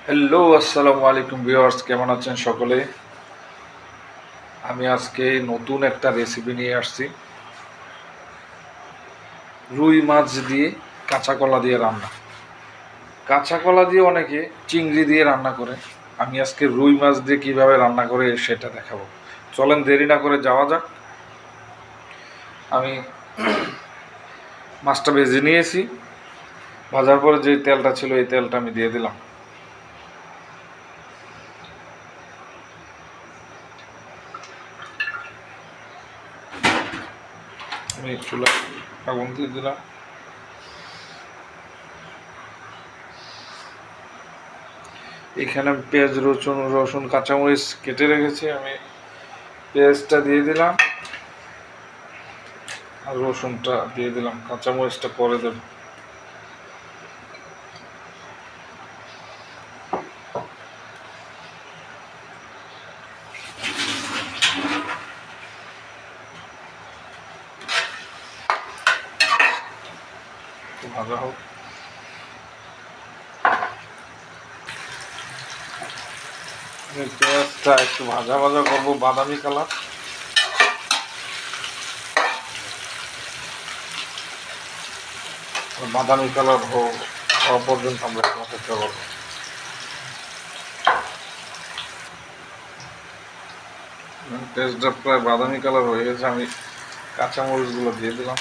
Hello, আসসালামু আলাইকুম viewers, কেমন আছেন সকলে? আমি আজকে নতুন একটা রেসিপি নিয়ে আসছি। রুই মাছ দিয়ে কাঁচা কলা দিয়ে রান্না। কাঁচা কলা দিয়ে অনেকে চিংড়ি দিয়ে রান্না করে। আমি আজকে রুই মাছ দিয়ে কিভাবে রান্না করে সেটা দেখাবো। চলেন দেরি না করে যাওয়া যাক। আমি মাছটা ভেজে নিয়েছি। ভাজার পরে যে তেলটা ছিল এই তেলটা আমি দিয়ে দিলাম। আমি চুলা আগুন দিয়ে দিলাম। এখানে পেঁয়াজ রসুন কাঁচামরিচ কেটে রেখেছি, আমি পেঁয়াজটা দিয়ে দিলাম আর রসুনটা দিয়ে দিলাম, কাঁচামরিচটা পরে দেব। ভাজা হোক। পেঁয়াজটা একটু ভাজা ভাজা করবো, বাদামি কালার। বাদামি কালার হওয়া পর্যন্ত আমরা একটু অপেক্ষা করবো। পেঁয়াজটা প্রায় বাদামি কালার হয়ে গেছে, আমি কাঁচামরিচগুলো দিয়ে দিলাম।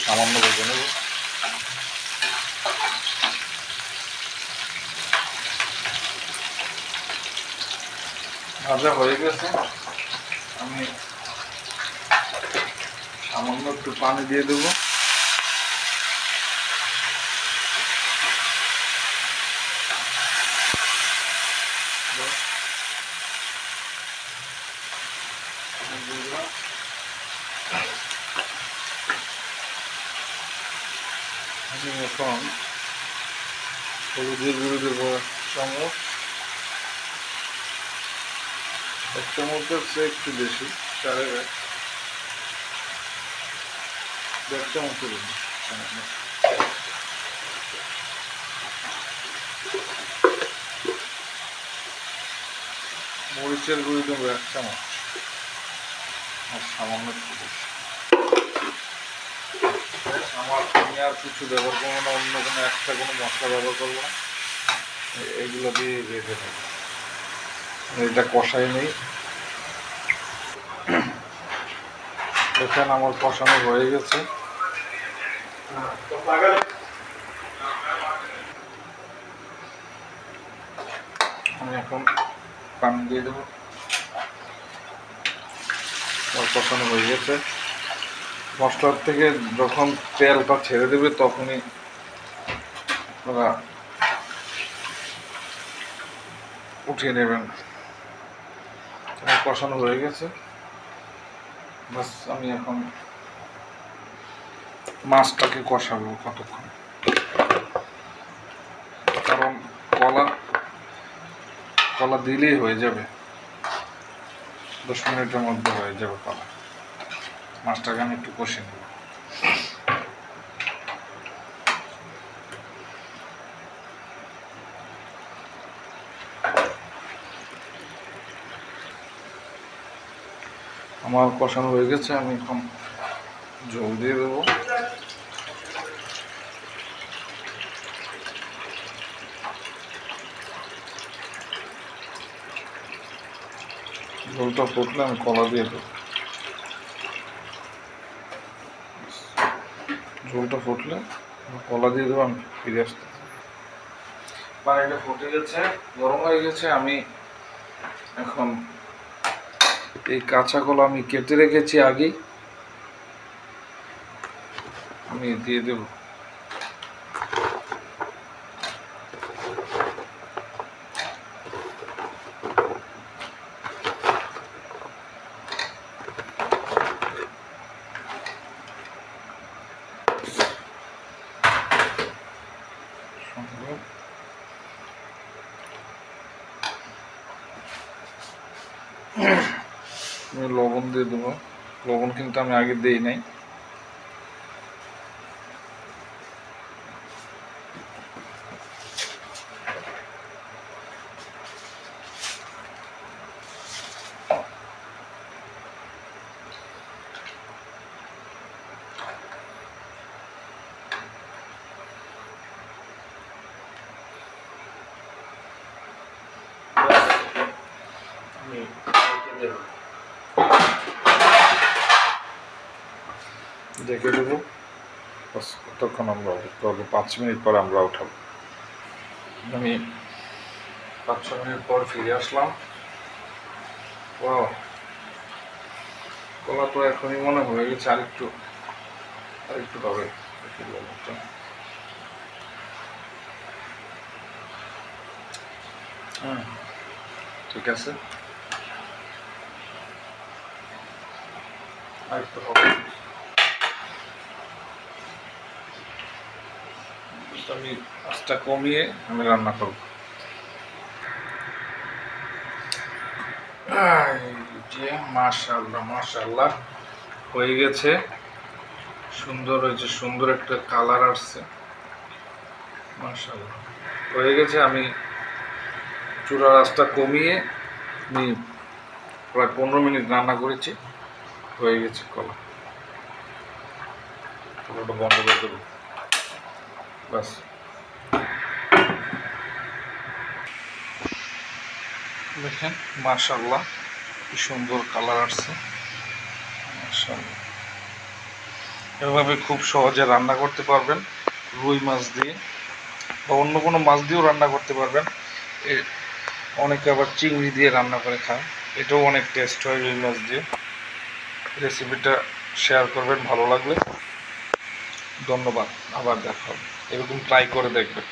সামান্য ভেজে নেব। ভাজা হয়ে গেছে, আমি সামান্য একটু পানি দিয়ে দেবো। আমি এখন হলুদের গুঁড়ো দেবো এক চামচের চেয়ে একটু বেশি, 1.5 চামচের বেশি। মরিচের গুঁড়ো দেবো 1 চামচ আর সামান্য একটু বেশি। আমি আর কিছু ব্যবহার করবো না, অন্য কোনো একটা কোনো মশলা ব্যবহার করবো না, এগুলো দিয়ে ভেজে নেব। এটা কষাই নেই। দেখেন আমার কষানো হয়ে গেছে। আমি এখন পানি দিয়ে দেবো। কষানো হয়ে গেছে। মশলার থেকে যখন তেলটা ছেড়ে দেবে তখনই আপনারা উঠিয়ে নেবেন। কষানো হয়ে গেছে, বাস আমি এখন মাছটাকে কষাবো কতক্ষণ, কারণ কলা দিলেই হয়ে যাবে, 10 মিনিটের মধ্যে হয়ে যাবে কলা। মাছটাকে আমি একটু কষে নেব। আমার কষানো হয়ে গেছে, আমি এখন জল দিয়ে দেবো। ঝোলটা ফুটলে আমি কলা দিয়ে দেবো। ঝোলটা ফুটলে কলা দিয়ে দেবো, আমি ফিরে আসতে। পানিটা ফুটে গেছে, গরম হয়ে গেছে। আমি এখন এই কাঁচা কলা আমি কেটে রেখেছি আগেই, আমি দিয়ে দেব। আমি লবণ দিয়ে দেবো। লবণ কিন্তু আমি আগে দিই নাই। দেখে দেবো বাস। কতক্ষণ আমরা অপেক্ষা করবো? 5 মিনিট পর আমরা উঠাবো। আমি 5-6 মিনিট পর ফিরে আসলাম। ও, কলা তো এখনই মনে হয়ে গেছে, আরেকটু হবে। ঠিক আছে, আরেকটু হবে। আমি আঁচটা কমিয়ে আমি রান্না করব। মাশাআল্লাহ মাশাআল্লাহ, হয়ে গেছে। সুন্দর হয়েছে, সুন্দর একটা কালার আসছে। মাশাআল্লাহ হয়ে গেছে। আমি চুলার আঁচটা কমিয়ে আমি প্রায় 15 মিনিট রান্না করেছি। হয়ে গেছে কলা। চুলাটা বন্ধ করে দেবো বাস। দেখেন মাশাআল্লাহ কি সুন্দর কালার আসছে। মাশাআল্লাহ, এভাবে খুব সহজে রান্না করতে পারবেন রুই মাছ দিয়ে, বা অন্য কোনো মাছ দিয়েও রান্না করতে পারবেন। অনেকে আবার চিংড়ি দিয়ে রান্না করে খায়, এটাও অনেক টেস্ট হয় রুই মাছ দিয়ে। রেসিপিটা শেয়ার করবেন ভালো লাগলে। ধন্যবাদ, আবার দেখা হবে। এরকম ট্রাই করে দেখবেন।